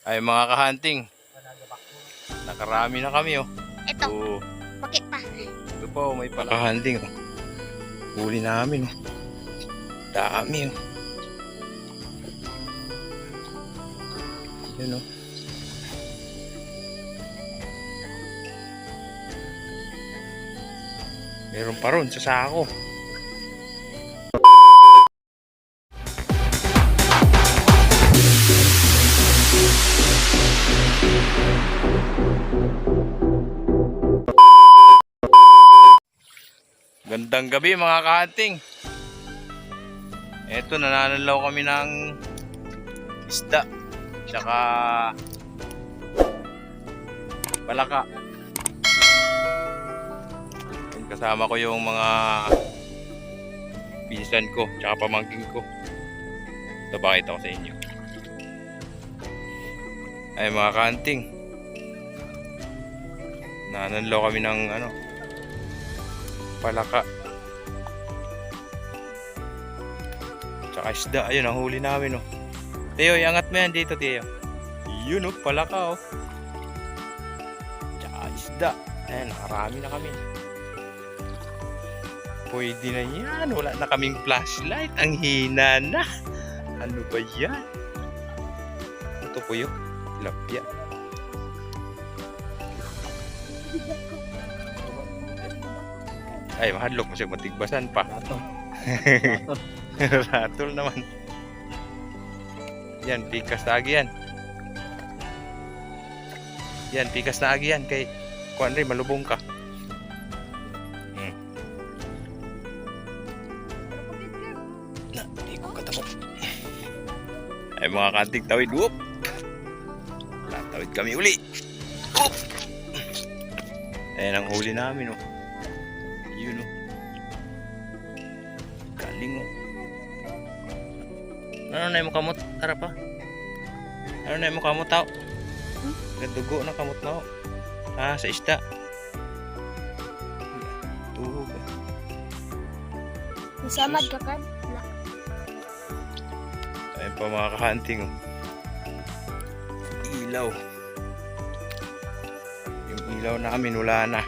Ay mga kahunting, nakarami na kami oh. Ito, Oo, bakit pa? ito po may pala kahunting oh. Huli namin oh. Dami oh. Yan oh. Meron pa ron sa sako. Gandang gabi mga kahunting. Eto, nananalaw kami ng isda tsaka palaka. And kasama ko yung mga pinsan ko tsaka pamangkin ko. Ito, bakita ko sa inyo. Ay mga kahunting, nananalaw kami ng palaka tsaka isda. Ayun ang huli namin oh. Teo, iangat mo yan dito, Teo. Yun oh, palaka oh. Tsaka isda. Ayan, nakarami na kami. Pwede na yan. Wala na kaming flashlight. Ang hina na. Ano ba yan? Ito po yun. Tilapia. Ay, mahadlok mo siya, matigbasan pa. Ratol naman. Yan, pikas na agi yan. Yan, pikas na agi yan. Kay kuwan rin, malubong ka. Na, di ko katamo. Ay mga kanting tawid. Whoop! Tatawid kami uli. Whoop! Ayan ang huli namin oh. Yun oh. Galing oh. Ano na yung kamot? Tara pa. Ano na yung kamot tao? Gadugo na kamot na oh. Ah, sa isda. Tuhog ah. Masamad ka kan? Ayun pa mga kahunting oh. Ilaw. Yung ilaw namin wala na.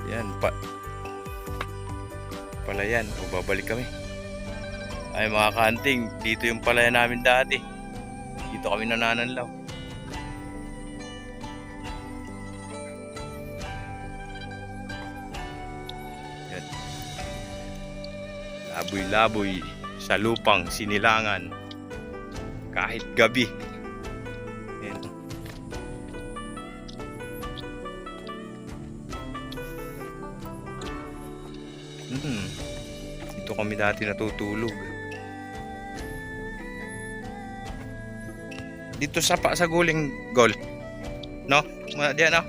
Yan pa. Palayan, o babalik kami. Ay mga kahunting, dito yung palayan namin dati. Dito kami nanananlaw. Yan. Laboy-laboy sa lupang sinilangan kahit gabi. Yan. Dito kami dati natutulog. Dito sa guling gol. No? Diyan no?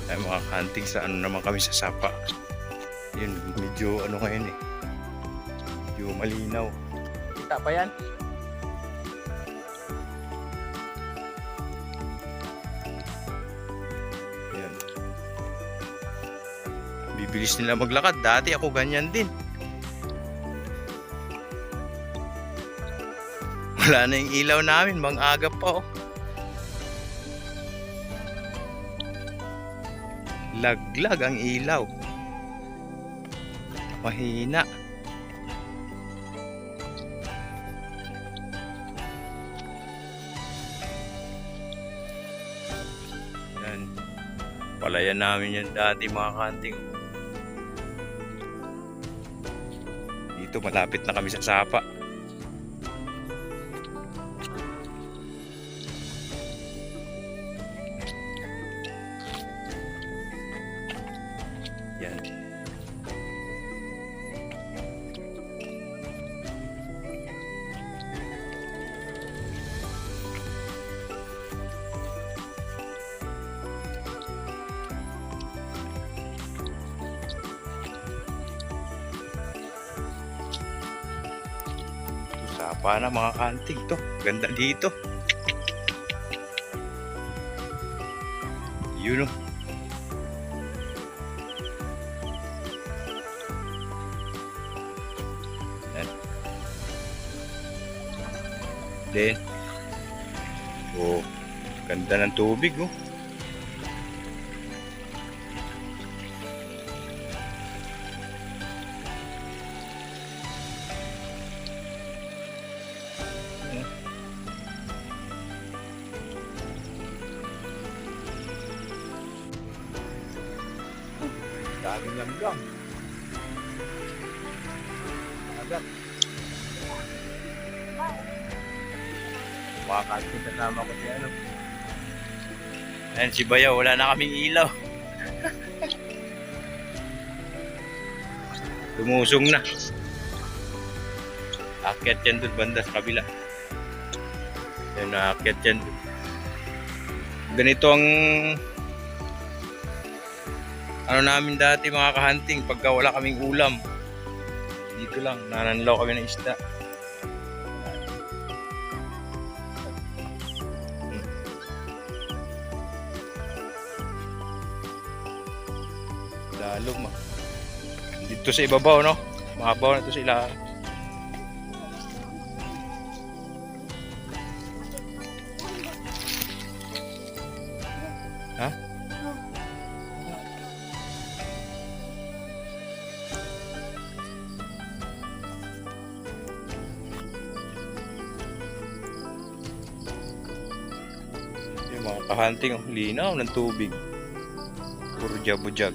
Ay mga hunting sa naman kami sa sapa. Yun, medyo ngayon eh. Medyo malinaw. Kita pa yan? Yan. Bibilis nila maglakad. Dati ako ganyan din. Wala na yung ilaw namin, mang-aga pa oh. Laglag ang ilaw. Mahina. Yan. Palayan namin yan dati mga kanting. Dito malapit na kami sa sapa. Yan. Sapa na mga kanting to. Ganda dito. Yun o. din. Oh, ganda ng tubig oh. Daming langgam. Agad. Makakantin kasama ko si ano. Ayan si Bayaw, wala na kaming ilaw. Lumusong na. Akyat yan doon banda sa kabila. Ayan, akyat yan. Ganito ang ano namin dati mga kahunting pagka wala kaming ulam. Dito lang, nananlaw kami ng isda. Lalo dito sa ibabaw, no? Mababaw na ito sila. Ha? Yung mga kahunting, linaw ng tubig. Puro jabujag.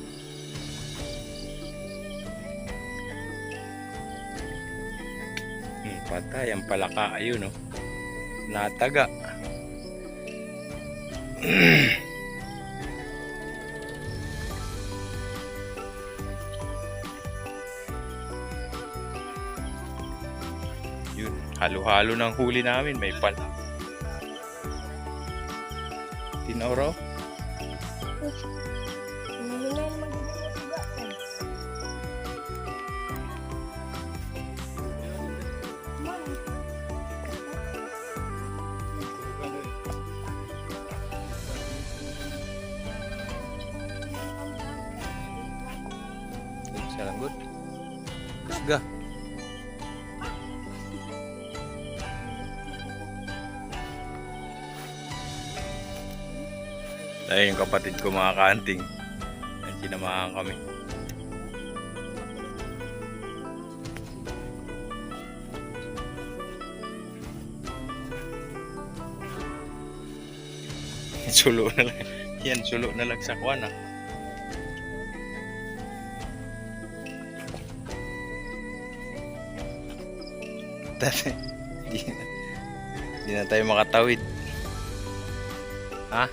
Patay ang palaka, ayun no. Nataga. Yun, halo-halo ng huli namin, may pala. Tinaw raw. Salanggot. Kusga. Ayun yung kapatid ko mga kahunting. Sinamahan kami. Sulo na lang. Yan, sulo na lang sa kwan ah. Hindi na tayo makatawid. Ha?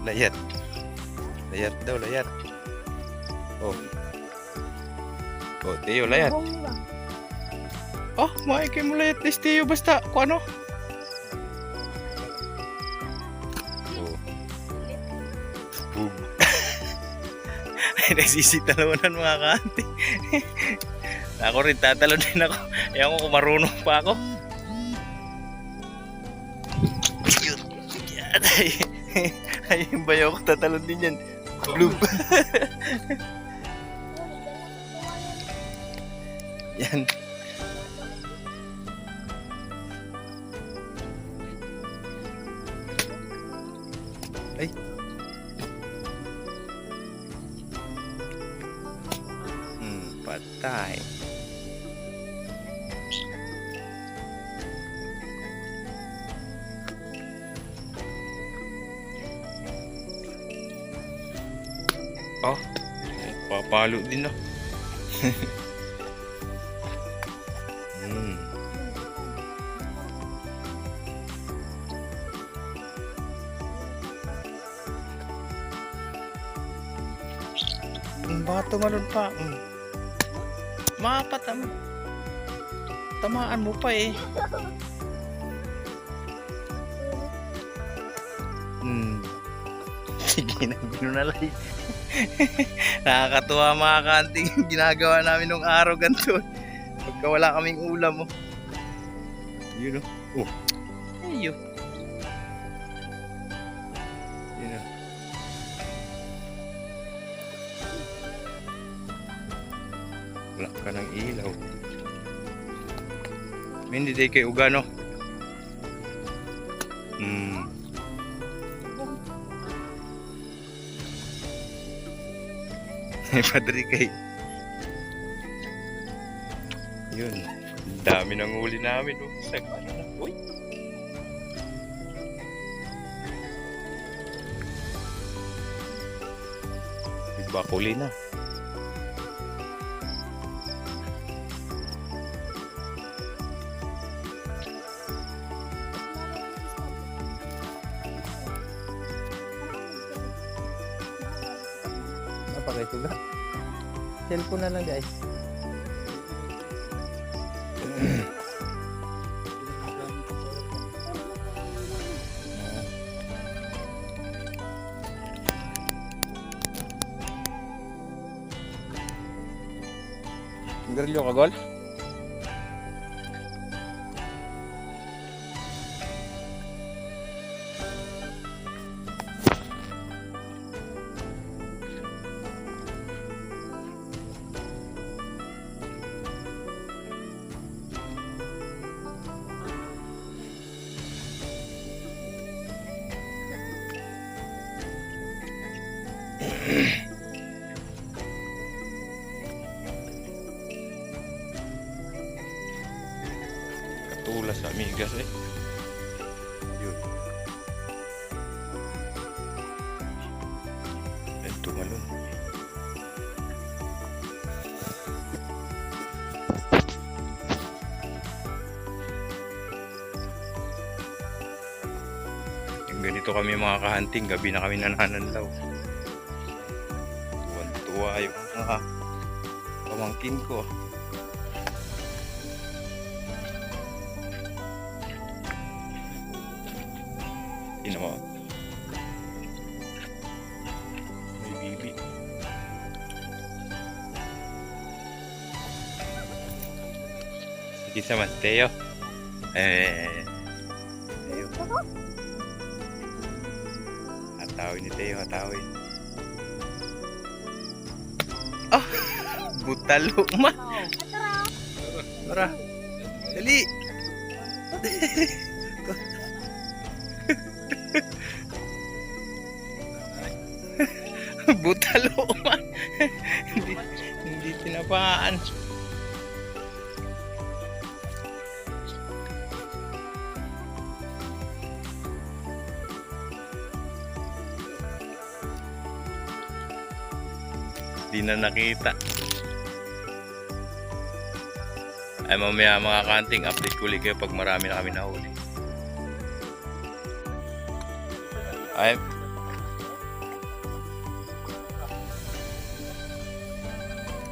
Layat. Layat daw, layat. Oh. Oh, Teo, layat. Oh, maikay mo layat ni Teo basta kung ano. Oh. Bug. Ay, nagsisitalonan mga kaante. Ako rin, tatalon din ako. Ewan ko kung marunong pa ako. Ay, yung bayaw ko, tatalon din yan. Blue. Yan. Ay. Patay. Oh, papalo din na. Bato malun pa. Mapatam. Tamaan mo pa eh. Sige na, binunalay. Nakakatuwa mga kanting ginagawa namin nung araw ganito. Pagka wala kaming ulam oh. Yun oh. Oh. Ayun. Yun oh. Wala ka ng ilaw. Hindi day kay Ugano. Padre kay. Yun. Dami ng huli namin. Oh. Ano na. Uy. Bakuli na. Napakay suga. Cellphone na lang guys. Grilyo ka, Gol? Katulas sa amigas eh. Yun. Yan tumalon. Yung ganito kami mga kahunting, gabi na kami nananalaw. Tuwan-tuwa yung mga pamangkin ko. Ina mo. May bibi. Sige sa Teo. Teo. Hatawin ni Teo, hatawin. Ah! Butalo ma! Tara! Dali! Butalo man. hindi tinapaan. Hindi na nakita. Ay mamaya mga kanting, update ko ulit kayo pag marami na kami nahuli.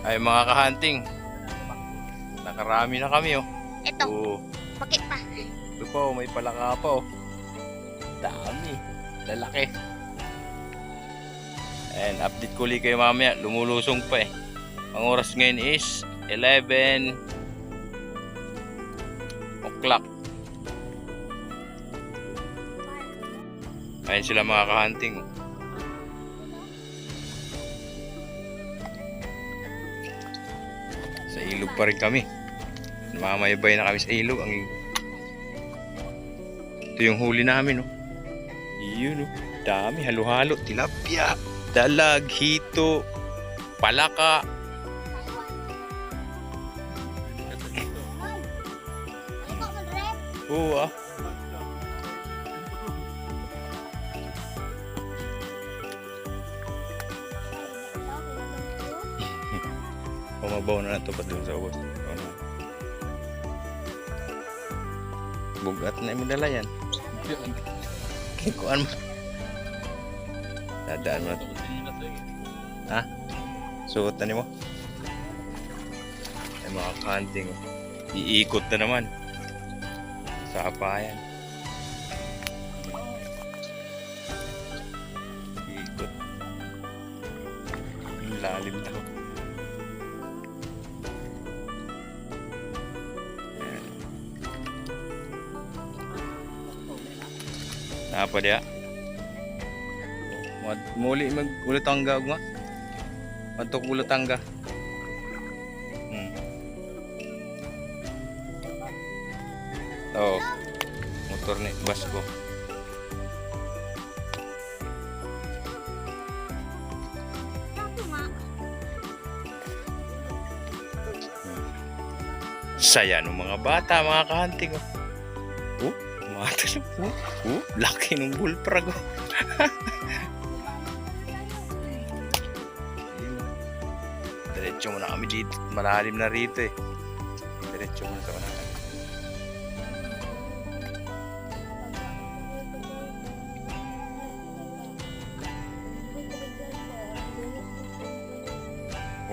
Ay mga kahunting, nakarami na kami oh. Ito, Oo. bakit pa? Ito pa oh, may palaka pa oh. Dami, lalaki. And update ko ulit kayo mamaya, lumulusong pa eh. Ang oras ngayon is 11 o'clock. Ayun sila mga kahunting. Sa ilog pa rin kami. Mamaybay na kami sa ilog. Ito yung huli namin. Oh. Yun. Oh. Dami. Halo-halo. Tilapia. Dalag. Hito. Palaka. Oo ah. Pumabaw na ito pa doon sa ubos. Bugat na yung dala yan. Kikuan mo. Dadaan mo. Ha? Suot na ni mo? Ay mga kanting. Iikot na naman. Sa apayan. Iikot. Ang lalim daw. Apa dia? Muli mag-ulo tangga ugma. Mantok ulo tangga. Oo. Motor ni bus ko. Saya ng mga bata, mga kahanting. Mga talap. Laki ng bullfrog. Diretso muna kami dito. Malalim na rito eh. Diretso muna sa unahan.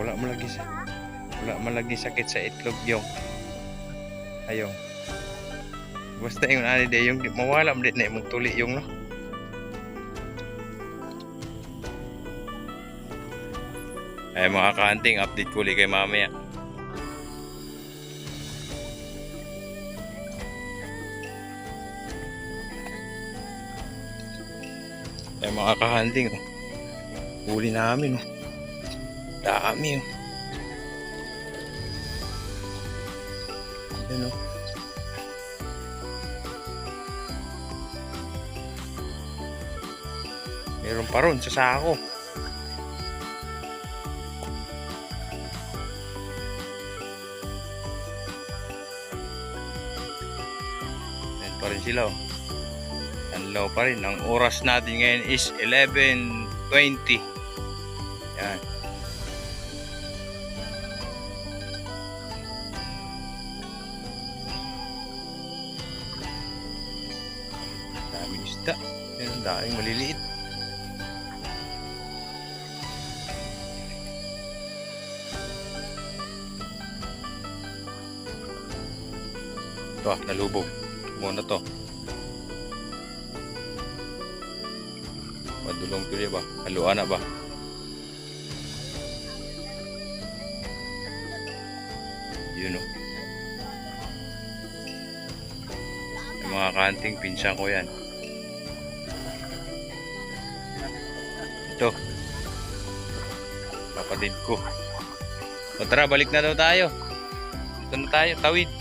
Wala man lagi sakit sa itlog yung ayong. Basta yung ani de yung mawala mo din na imong tuli yung no. Ay mga kahanting, update ko ulit kay mamaya. Ay mga kahanting, huli namin oh. Dami oh. Yan oh. Meron pa ron sa sako. Yan pa rin sila oh. Anlaw pa rin. Ang oras natin ngayon is 11:20. Yan. Daming isda. Yan, daming maliliit. Ito nalubog. Muna to. Madulong tuloy ba? Haluan na ba? Yun o. Yung mga kanting, pinsan ko yan. Ito. Kapatid ko. O tara, balik na daw tayo. Ito na tayo, tawid.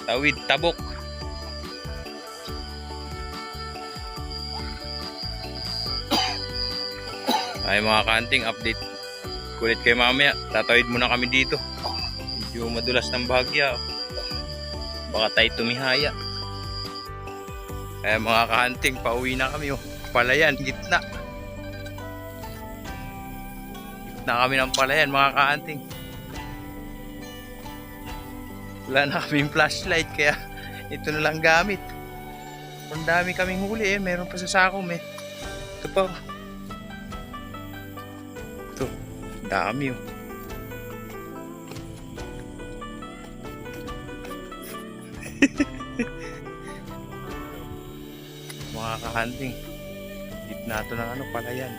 Tawid, tabok. Ay mga kanting, update kulit kay mamaya. Tatawid muna kami dito. Medyo madulas ng bahagya. Baka tayo tumihaya. Kaya mga kanting, pauwi na kami oh. Palayan, gitna. Gitna kami ng palayan mga kanting. Wala na kaming flashlight kaya ito na lang gamit. Ang dami kaming huli eh. Meron pa sa sako eh. Ito pa. Ito. Dami oh. Mga kahanting. Gitna ito ng ano, palayan.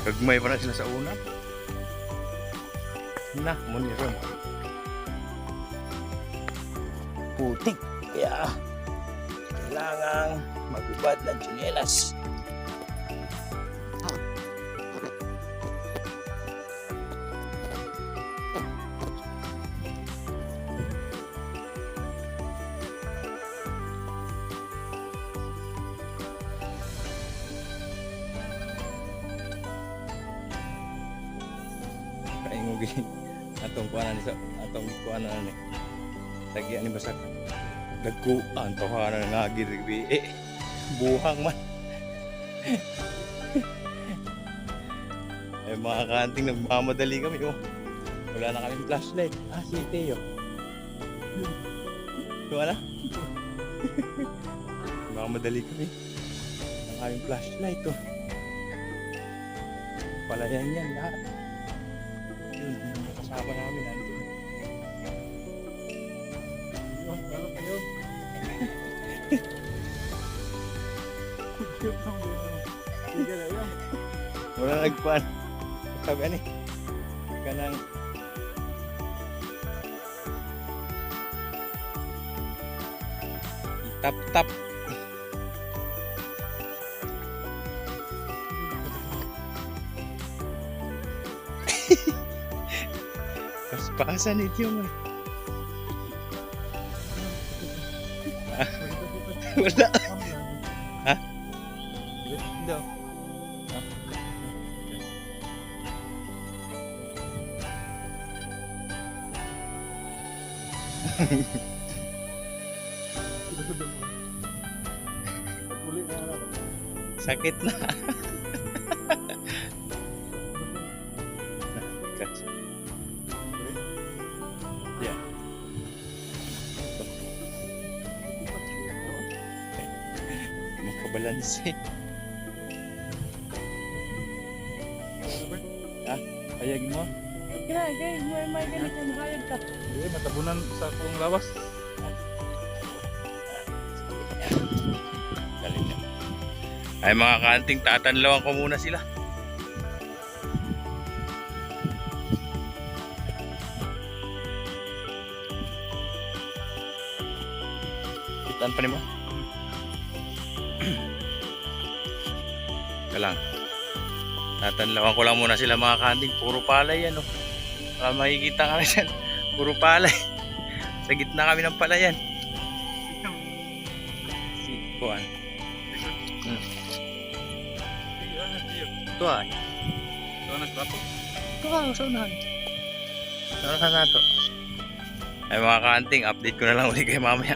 Gagmay pa na sila sa una. Na, muniron. Putik. Kaya kailangan magubad ng tsinelas. Atong kuanan sa atong kuanan ni lagi ani basak dagkuan tawanan nga girbi buhang man. Eh mga kanting, nagmamadali kami oh. Wala na kaming flashlight. Si Teo wala. Nagmamadali kami. Ang kaming flashlight oh. Palayan yan lahat. Yun, kasama namin nandun. Yun, ano kayo? Wala nagpan. Sabi ani. Kanang tap-tap. Nagpakasanit yung wala. Ha? Hindi. Sakit na. Yeah. Makabalanse. Ha? Payag mo? Kaya, guys, may ganito yung hayag ka. Hindi, matabunan sa akong lawas. Galing niya. Ay mga kanting, tatanlawan ko muna sila. Kitaan pa ni mo? Kalang. Tatanlawan ko lang muna sila mga kanting. Puro palay yan, oh. Para makikita ka na dyan. Puro palay. Sa gitna kami ng palayan. Si Juan. Ito ay. Ito nagtrapo. Ito ka, sa unahan. Sa unahan na ito. Ay mga kanting, update ko na lang ulit kayo mamaya.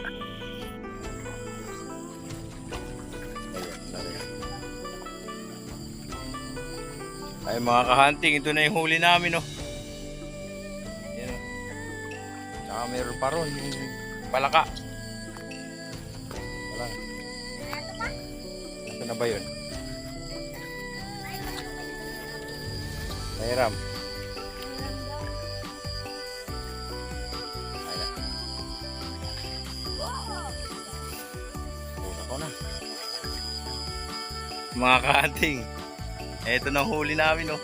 Ay mga kahanting, ito na yung huli namin, oh. Yan, oh. Tsaka meron pa ron yung palaka. Wala. Ito na ba yun? Mayram. Ayan. Una ko na. Mga kahanting, eto na huli namin, oh.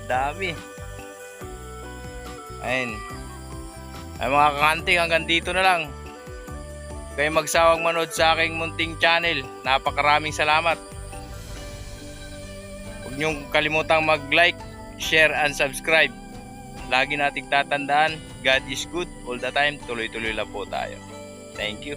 Dami. Ayun. Ay mga kakanting, hanggang dito na lang. Kayo magsawang manood sa aking munting channel. Napakaraming salamat. Huwag niyong kalimutang mag-like, share, and subscribe. Lagi nating tatandaan, God is good all the time. Tuloy-tuloy lang po tayo. Thank you.